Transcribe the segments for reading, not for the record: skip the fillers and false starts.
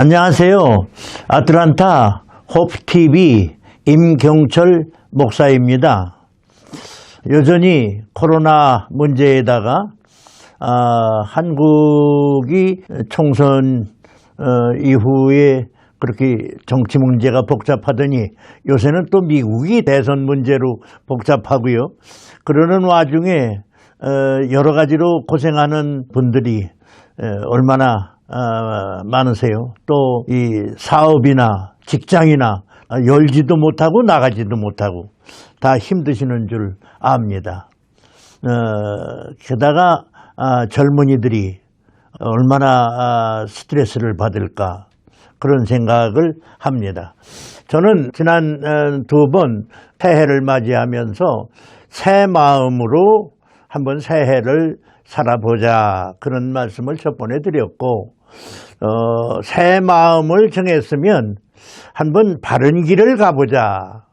안녕하세요. 아틀란타 호프TV 임경철 목사입니다. 여전히 코로나 문제에다가 한국이 총선 이후에 그렇게 정치 문제가 복잡하더니 요새는 또 미국이 대선 문제로 복잡하고요. 그러는 와중에 여러 가지로 고생하는 분들이 얼마나 많으세요. 또 이 사업이나 직장이나 열지도 못하고 나가지도 못하고 다 힘드시는 줄 압니다. 게다가 젊은이들이 얼마나 스트레스를 받을까 그런 생각을 합니다. 저는 지난 두 번 새해를 맞이하면서 새 마음으로 한번 새해를 살아보자 그런 말씀을 첫 번에 드렸고 새 마음을 정했으면 한번 바른 길을 가보자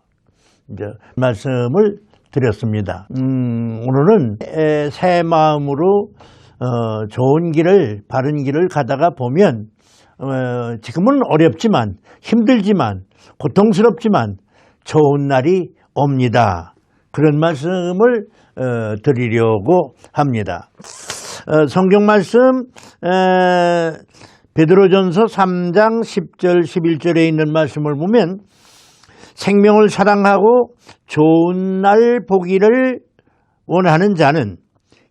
이제 말씀을 드렸습니다. 오늘은 새 마음으로 좋은 길을 바른 길을 가다가 보면 지금은 어렵지만 힘들지만 고통스럽지만 좋은 날이 옵니다. 그런 말씀을 드리려고 합니다. 성경 말씀 베드로전서 3장 10절 11절에 있는 말씀을 보면 생명을 사랑하고 좋은 날 보기를 원하는 자는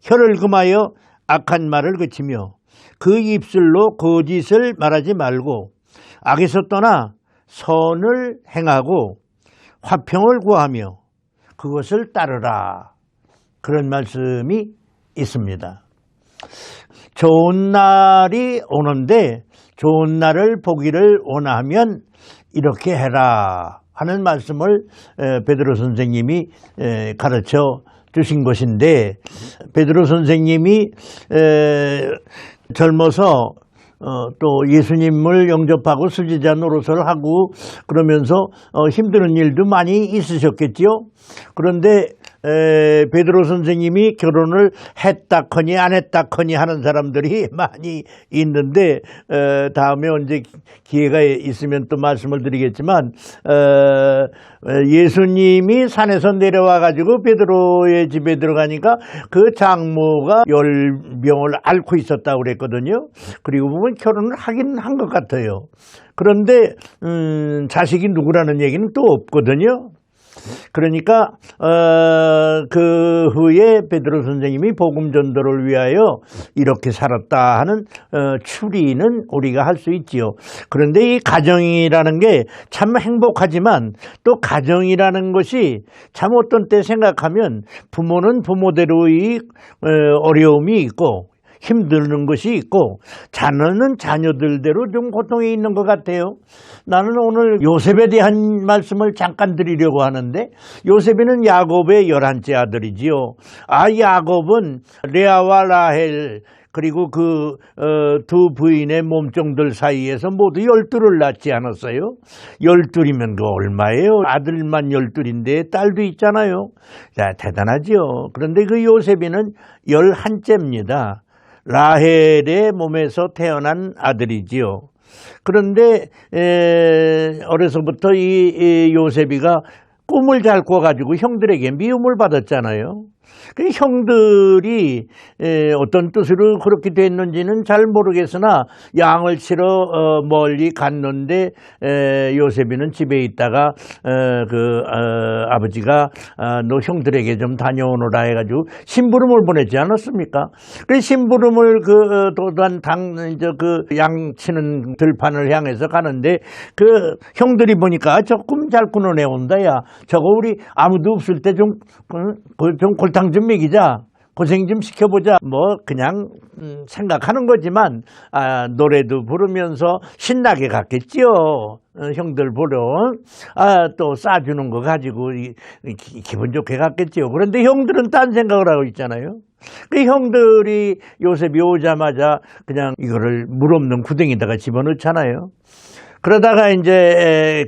혀를 금하여 악한 말을 그치며 그 입술로 거짓을 말하지 말고 악에서 떠나 선을 행하고 화평을 구하며 그것을 따르라. 그런 말씀이 있습니다. 좋은 날이 오는데 좋은 날을 보기를 원하면 이렇게 해라 하는 말씀을 베드로 선생님이 가르쳐 주신 것인데 베드로 선생님이 젊어서 또 예수님을 영접하고 수제자 노릇을 하고 그러면서 힘든 일도 많이 있으셨겠지요. 그런데 베드로 선생님이 결혼을 했다커니 안 했다커니 하는 사람들이 많이 있는데 다음에 언제 기회가 있으면 또 말씀을 드리겠지만 예수님이 산에서 내려와 가지고 베드로의 집에 들어가니까 그 장모가 열병을 앓고 있었다고 그랬거든요. 그리고 보면 결혼을 하긴 한 것 같아요. 그런데 자식이 누구라는 얘기는 또 없거든요. 그러니까 그 후에 베드로 선생님이 복음 전도를 위하여 이렇게 살았다 하는 추리는 우리가 할 수 있지요. 그런데 이 가정이라는 게 참 행복하지만 또 가정이라는 것이 참 어떤 때 생각하면 부모는 부모대로의 어려움이 있고 힘드는 것이 있고 자녀는 자녀들대로 좀 고통이 있는 것 같아요. 나는 오늘 요셉에 대한 말씀을 잠깐 드리려고 하는데 요셉이는 야곱의 11째 아들이지요. 야곱은 레아와 라헬 그리고 그 두 부인의 몸종들 사이에서 모두 12를 낳지 않았어요. 12이면 그 얼마예요? 아들만 12인데 딸도 있잖아요. 자, 대단하지요. 그런데 그 요셉이는 11째입니다. 라헬의 몸에서 태어난 아들이지요. 그런데 어려서부터 이 요셉이가 꿈을 잘 꿔가지고 형들에게 미움을 받았잖아요. 그 형들이 어떤 뜻으로 그렇게 됐는지는 잘 모르겠으나 양을 치러 멀리 갔는데 요셉이는 집에 있다가 아버지가 너 형들에게 좀 다녀오너라 해가지고 심부름을 보냈지 않았습니까? 그 심부름을 도단 양 치는 들판을 향해서 가는데 그 형들이 보니까 저 꿈 잘 꾸는 애 온다 야 저거 우리 아무도 없을 때 좀 골탕 좀 먹이자 고생 좀 시켜보자 뭐 그냥 생각하는 거지만 노래도 부르면서 신나게 갔겠지요. 형들 보러 또 싸주는 거 가지고 기분 좋게 갔겠지요. 그런데 형들은 딴 생각을 하고 있잖아요. 그 형들이 요셉이 오자마자 그냥 이거를 물 없는 구덩이에다가 집어넣잖아요. 그러다가 이제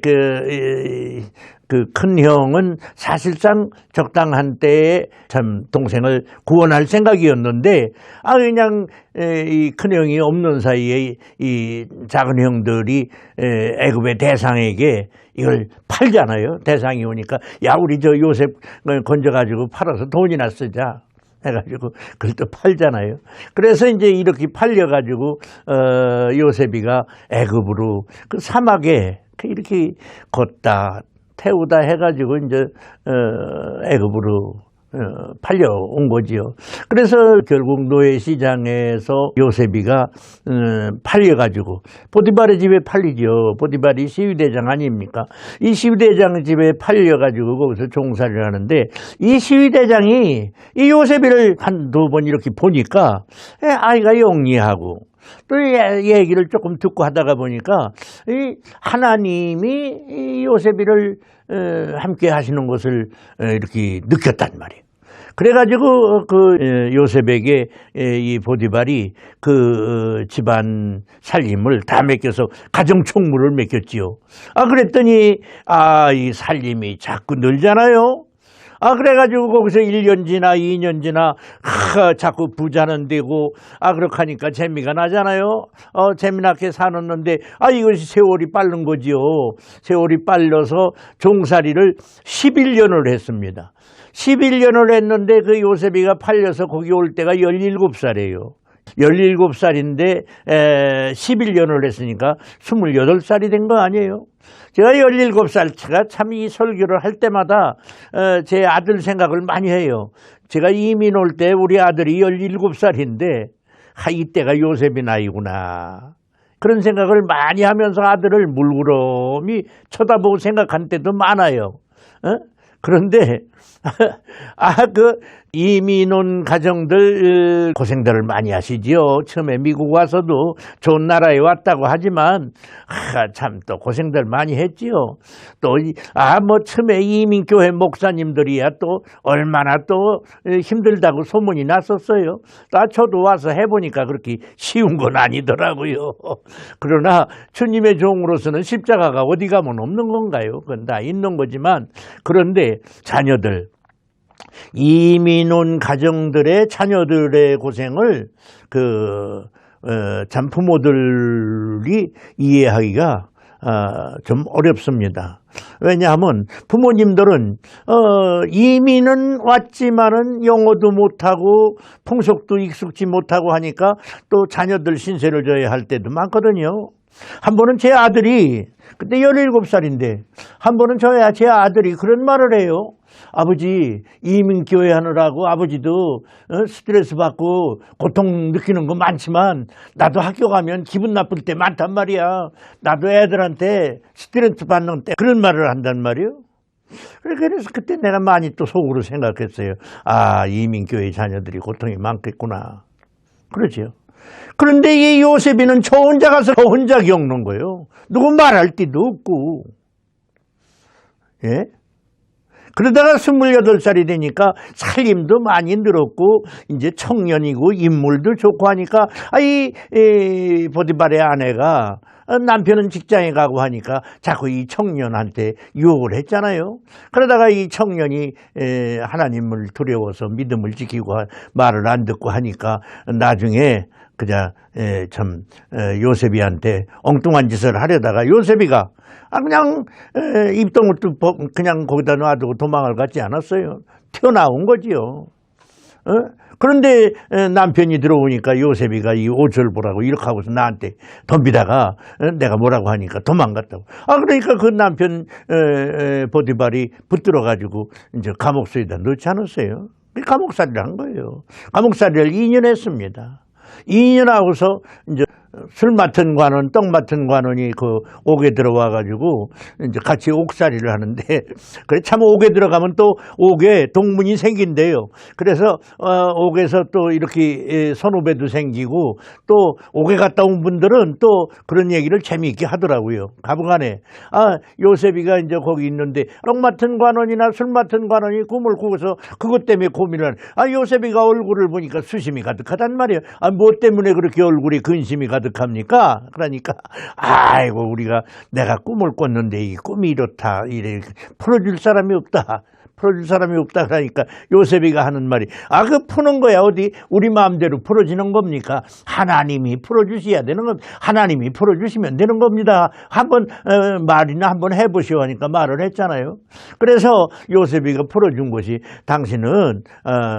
그 큰 형은 사실상 적당한 때에 참 동생을 구원할 생각이었는데, 그냥 이 큰 형이 없는 사이에 이 작은 형들이 애굽의 대상에게 이걸 팔잖아요. 대상이 오니까 야, 우리 저 요셉 건져가지고 팔아서 돈이나 쓰자 해가지고 그걸 또 팔잖아요. 그래서 이제 이렇게 팔려가지고 요셉이가 애굽으로 그 사막에 이렇게 걷다 태우다 해가지고 이제 애굽으로 팔려온 거지요. 그래서 결국 노예 시장에서 요셉이가 팔려가지고 포티바르 집에 팔리죠. 포티바르이 시위대장 아닙니까? 이 시위대장 집에 팔려가지고 거기서 종살이를 하는데, 이 시위대장이 이 요셉이를 한두 번 이렇게 보니까 아이가 영리하고 또 얘기를 조금 듣고 하다가 보니까 이 하나님이 이 요셉이를 함께 하시는 것을 이렇게 느꼈단 말이에요. 그래가지고 그 요셉에게 이 보디발이 그 집안 살림을 다 맡겨서 가정 총무를 맡겼지요. 그랬더니 이 살림이 자꾸 늘잖아요. 그래가지고 거기서 1년 지나 2년 지나 자꾸 부자는 되고 그렇게 하니까 재미가 나잖아요. 재미나게 사는데 이것이 세월이 빠른 거지요. 세월이 빨라서 종살이를 11년을 했습니다. 11년을 했는데 그 요셉이가 팔려서 거기 올 때가 17살이에요. 17살인데 11년을 했으니까 28살이 된 거 아니에요. 제가 17살차가 참 이 설교를 할 때마다 제 아들 생각을 많이 해요. 제가 이민 올 때 우리 아들이 17살인데 이때가 요셉이 나이구나. 그런 생각을 많이 하면서 아들을 물구름이 쳐다보고 생각한 때도 많아요. 그런데 그 이민 온 가정들 고생들을 많이 하시지요. 처음에 미국 와서도 좋은 나라에 왔다고 하지만 참 또 고생들 많이 했지요. 또 뭐 처음에 이민교회 목사님들이야 또 얼마나 또 힘들다고 소문이 났었어요. 저도 와서 해보니까 그렇게 쉬운 건 아니더라고요. 그러나 주님의 종으로서는 십자가가 어디 가면 없는 건가요? 그건 다 있는 거지만, 그런데 자녀들, 이민 온 가정들의 자녀들의 고생을 참 부모들이 이해하기가 좀 어렵습니다. 왜냐하면 부모님들은 이민은 왔지만은 영어도 못하고 풍속도 익숙지 못하고 하니까 또 자녀들 신세를 져야 할 때도 많거든요. 한 번은 제 아들이 그때 17살인데 한 번은 제 아들이 그런 말을 해요. 아버지, 이민교회 하느라고 아버지도 스트레스 받고 고통 느끼는 거 많지만 나도 학교 가면 기분 나쁠 때 많단 말이야. 나도 애들한테 스트레스 받는 때 그런 말을 한단 말이에요. 그래서 그때 내가 많이 또 속으로 생각했어요. 이민교회 자녀들이 고통이 많겠구나. 그렇죠. 그런데 이 요셉이는 저 혼자 가서 저 혼자 겪는 거예요. 누구 말할 데도 없고. 예? 그러다가 28살이 되니까 살림도 많이 늘었고 이제 청년이고 인물도 좋고 하니까 이 보디발의 아내가 남편은 직장에 가고 하니까 자꾸 이 청년한테 유혹을 했잖아요. 그러다가 이 청년이 하나님을 두려워서 믿음을 지키고 말을 안 듣고 하니까 나중에 참 요셉이한테 엉뚱한 짓을 하려다가 요셉이가 그냥 입동을 그냥 거기다 놔두고 도망을 갔지 않았어요. 튀어나온 거지요. 그런데 남편이 들어오니까 요셉이가 이 옷을 보라고 이렇게 하고서 나한테 덤비다가 내가 뭐라고 하니까 도망갔다고. 그러니까 그 남편 보디발이 붙들어가지고 이제 감옥소에다 넣지 않았어요. 감옥살이를 한 거예요. 감옥살이를 2년 했습니다. 2년 하고서 이제 술 맡은 관원, 떡 맡은 관원이 그 옥에 들어와가지고 이제 같이 옥살이를 하는데, 그래 참 옥에 들어가면 또 옥에 동문이 생긴대요. 그래서 옥에서 또 이렇게 선후배도 생기고 또 옥에 갔다 온 분들은 또 그런 얘기를 재미있게 하더라고요. 가부간에 요셉이가 이제 거기 있는데 떡 맡은 관원이나 술 맡은 관원이 꿈을 꾸고서 그것 때문에 고민을 요셉이가 얼굴을 보니까 수심이 가득하단 말이에요. 뭐 때문에 그렇게 얼굴이 근심이 가득 가득합니까? 그러니까 아이고 우리가 내가 꿈을 꿨는데 이 꿈이 이렇다 이래 풀어줄 사람이 없다. 풀어줄 사람이 없다 그러니까 요셉이가 하는 말이 그 푸는 거야 어디 우리 마음대로 풀어지는 겁니까? 하나님이 풀어주셔야 되는 겁니다. 하나님이 풀어주시면 되는 겁니다. 한번 말이나 한번 해보시오 하니까 말을 했잖아요. 그래서 요셉이가 풀어준 것이 당신은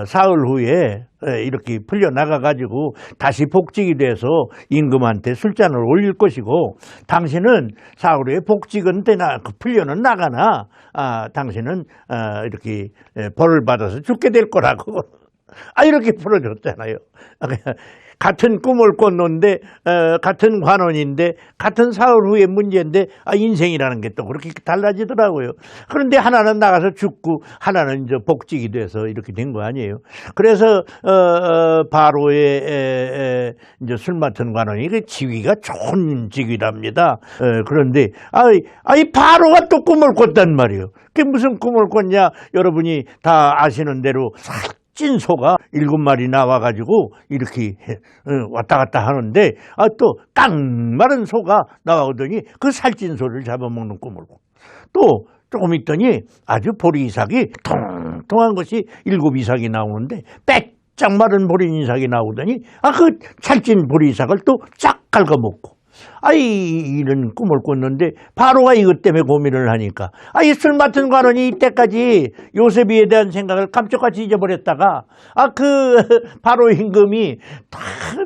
사흘 후에 이렇게 풀려나가가지고 다시 복직이 돼서 임금한테 술잔을 올릴 것이고 당신은 사흘 후에 복직은 되나 풀려는 나가나 당신은 이렇게 벌을 받아서 죽게 될 거라고 이렇게 풀어줬잖아요. 같은 꿈을 꿨는데 같은 관원인데 같은 사흘 후의 문제인데 인생이라는 게 또 그렇게 달라지더라고요. 그런데 하나는 나가서 죽고 하나는 이제 복직이 돼서 이렇게 된 거 아니에요. 그래서 바로의 이제 술 맡은 관원이 그 지위가 좋은 직위랍니다. 그런데 이 바로가 또 꿈을 꿨단 말이에요. 그게 무슨 꿈을 꿨냐? 여러분이 다 아시는 대로 살찐 소가 7마리 나와가지고 이렇게 왔다 갔다 하는데 또 깡마른 소가 나오더니 그 살찐 소를 잡아먹는 꿈을 꿔. 또 조금 있더니 아주 보리이삭이 통통한 것이 7이삭이 나오는데 빼짝 마른 보리이삭이 나오더니 그 살찐 보리이삭을 또 쫙 갉아먹고 이런 꿈을 꿨는데 바로가 이것 때문에 고민을 하니까 이 술 맡은 관원이 이때까지 요셉이에 대한 생각을 깜짝같이 잊어버렸다가 그 바로 임금이 다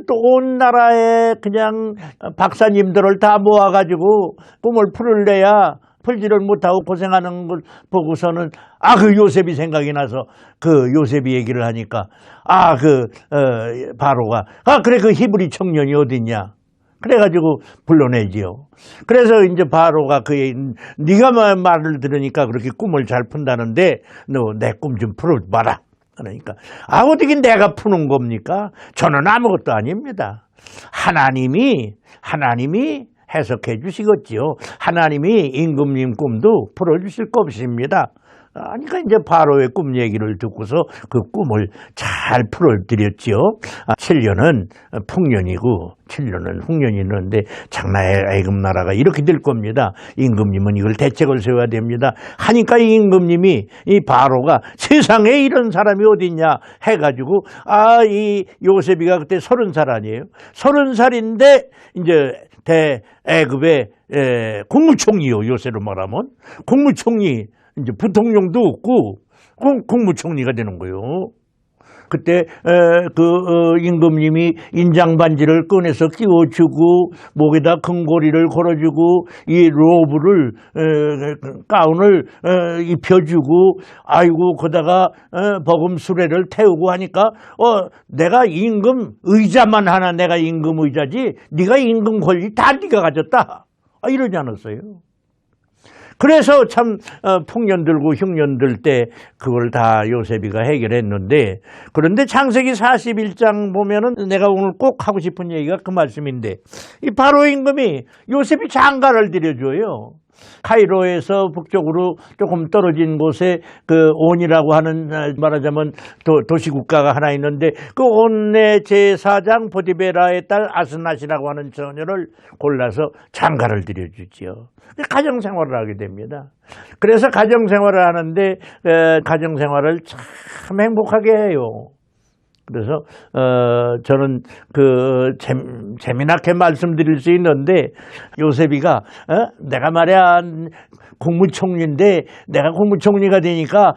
또 온 나라에 그냥 박사님들을 다 모아가지고 꿈을 풀을래야 풀지를 못하고 고생하는 걸 보고서는 그 요셉이 생각이 나서 그 요셉이 얘기를 하니까 바로가 그래 그 히브리 청년이 어딨냐 그래가지고 불러내지요. 그래서 이제 바로가 네가 말을 들으니까 그렇게 꿈을 잘 푼다는데 너 내 꿈 좀 풀어봐라. 그러니까 어떻게 내가 푸는 겁니까? 저는 아무것도 아닙니다. 하나님이 해석해 주시겠지요. 하나님이 임금님 꿈도 풀어주실 것입니다. 그러니까 이제 바로의 꿈 얘기를 듣고서 그 꿈을 잘 풀어드렸지요. 7년은 풍년이고 7년은 흉년이는데 장나의 애굽 나라가 이렇게 될 겁니다. 임금님은 이걸 대책을 세워야 됩니다. 하니까 이 임금님이 이 바로가 세상에 이런 사람이 어딨냐 해가지고 이 요셉이가 그때 30살 아니에요. 30살인데 이제 애굽의 국무총리요. 요새로 말하면 국무총리 이제 부통령도 없고 국무총리가 되는 거예요. 그때 임금님이 인장 반지를 꺼내서 끼워주고 목에다 금고리를 걸어주고 이 로브를 가운을 입혀주고 거다가 버금 수레를 태우고 하니까 내가 임금 의자만 하나 내가 임금 의자지 네가 임금 권리 다 네가 가졌다 이러지 않았어요. 그래서 참 풍년 들고 흉년 들 때 그걸 다 요셉이가 해결했는데 그런데 창세기 41장 보면은 내가 오늘 꼭 하고 싶은 얘기가 그 말씀인데 이 바로 임금이 요셉이 장가를 들여줘요. 카이로에서 북쪽으로 조금 떨어진 곳에 그 온이라고 하는 말하자면 도시국가가 하나 있는데 그 온의 제4장 보디베라의 딸 아스낫이라고 하는 처녀를 골라서 장가를 들여주지요. 가정생활을 하게 됩니다. 그래서 가정생활을 하는데 가정생활을 참 행복하게 해요. 그래서 저는 재미나게 말씀드릴 수 있는데 요셉이가 내가 말이야 국무총리인데 내가 국무총리가 되니까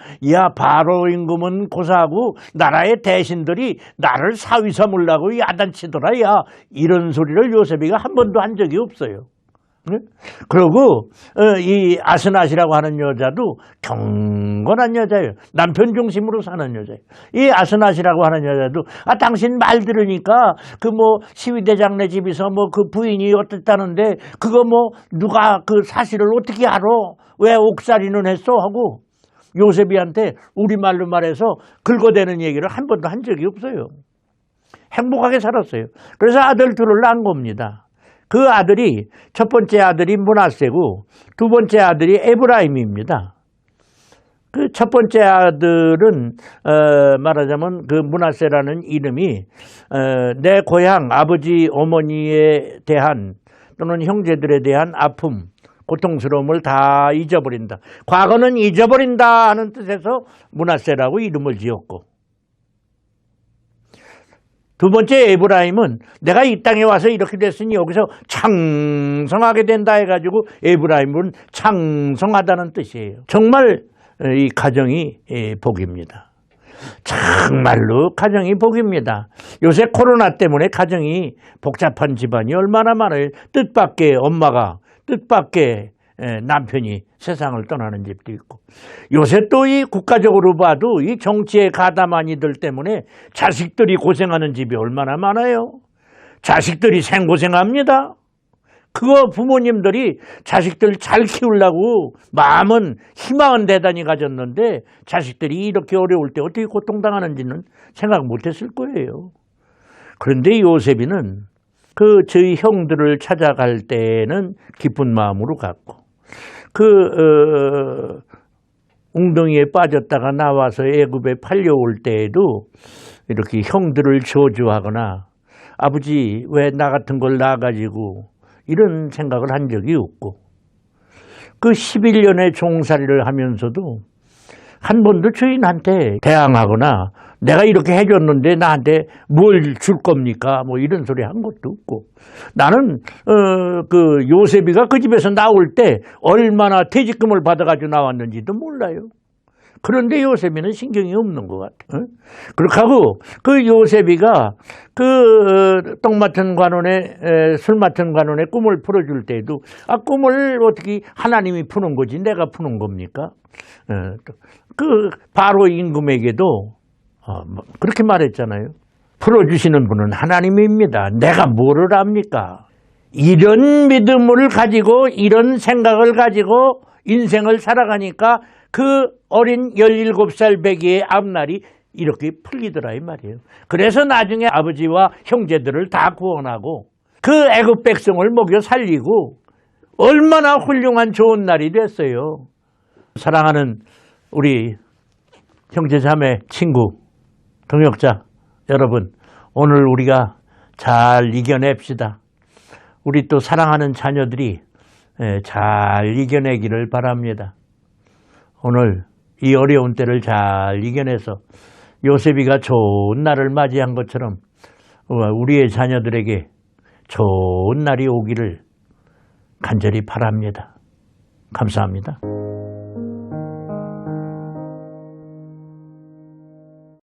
바로 임금은 고사하고 나라의 대신들이 나를 사위 삼으려고 야단치더라 이런 소리를 요셉이가 한 번도 한 적이 없어요. 그리고 이 아스낫이라고 하는 여자도 경건한 여자예요. 남편 중심으로 사는 여자예요. 이 아스낫이라고 하는 여자도 당신 말 들으니까 시위대장네 집에서 그 부인이 어땠다는데 그거 누가 그 사실을 어떻게 알아? 왜 옥살이는 했어? 하고 요셉이한테 우리말로 말해서 긁어대는 얘기를 한 번도 한 적이 없어요. 행복하게 살았어요. 그래서 아들 둘을 낳은 겁니다. 그 아들이 첫 번째 아들이 므낫세고 두 번째 아들이 에브라임입니다. 그 첫 번째 아들은 말하자면 그 므낫세라는 이름이 내 고향 아버지 어머니에 대한 또는 형제들에 대한 아픔, 고통스러움을 다 잊어버린다. 과거는 잊어버린다 하는 뜻에서 므낫세라고 이름을 지었고, 두 번째 에브라임은 내가 이 땅에 와서 이렇게 됐으니 여기서 창성하게 된다 해가지고 에브라임은 창성하다는 뜻이에요. 정말 이 가정이 복입니다. 정말로 가정이 복입니다. 요새 코로나 때문에 가정이 복잡한 집안이 얼마나 많아요. 뜻밖의 엄마가, 뜻밖의 남편이 세상을 떠나는 집도 있고, 요새 또 이 국가적으로 봐도 이 정치에 가담한 이들 때문에 자식들이 고생하는 집이 얼마나 많아요. 자식들이 생고생합니다. 그거 부모님들이 자식들 잘 키우려고 마음은, 희망은 대단히 가졌는데 자식들이 이렇게 어려울 때 어떻게 고통당하는지는 생각 못했을 거예요. 그런데 요셉이는 그 저희 형들을 찾아갈 때는 기쁜 마음으로 갔고, 웅덩이에 빠졌다가 나와서 애굽에 팔려올 때에도 이렇게 형들을 저주하거나 아버지 왜 나 같은 걸 낳아가지고 이런 생각을 한 적이 없고, 그 11년의 종살이를 하면서도 한 번도 주인한테 대항하거나 내가 이렇게 해줬는데 나한테 뭘 줄 겁니까? 뭐 이런 소리 한 것도 없고, 나는 그 요셉이가 그 집에서 나올 때 얼마나 퇴직금을 받아가지고 나왔는지도 몰라요. 그런데 요셉이는 신경이 없는 것 같아. 그렇게 하고 그 요셉이가 그 떡 맡은 관원의 술 맡은 관원의 꿈을 풀어줄 때도 꿈을 어떻게 하나님이 푸는 거지 내가 푸는 겁니까? 그 바로 임금에게도 그렇게 말했잖아요. 풀어주시는 분은 하나님입니다. 내가 뭐를 압니까? 이런 믿음을 가지고 이런 생각을 가지고 인생을 살아가니까 그 어린 17살 배기의 앞날이 이렇게 풀리더라 이 말이에요. 그래서 나중에 아버지와 형제들을 다 구원하고 그 애굽 백성을 먹여 살리고 얼마나 훌륭한 좋은 날이 됐어요. 사랑하는 우리 형제자매 친구 동역자 여러분, 오늘 우리가 잘 이겨냅시다. 우리 또 사랑하는 자녀들이 잘 이겨내기를 바랍니다. 오늘 이 어려운 때를 잘 이겨내서 요셉이가 좋은 날을 맞이한 것처럼 우리의 자녀들에게 좋은 날이 오기를 간절히 바랍니다. 감사합니다.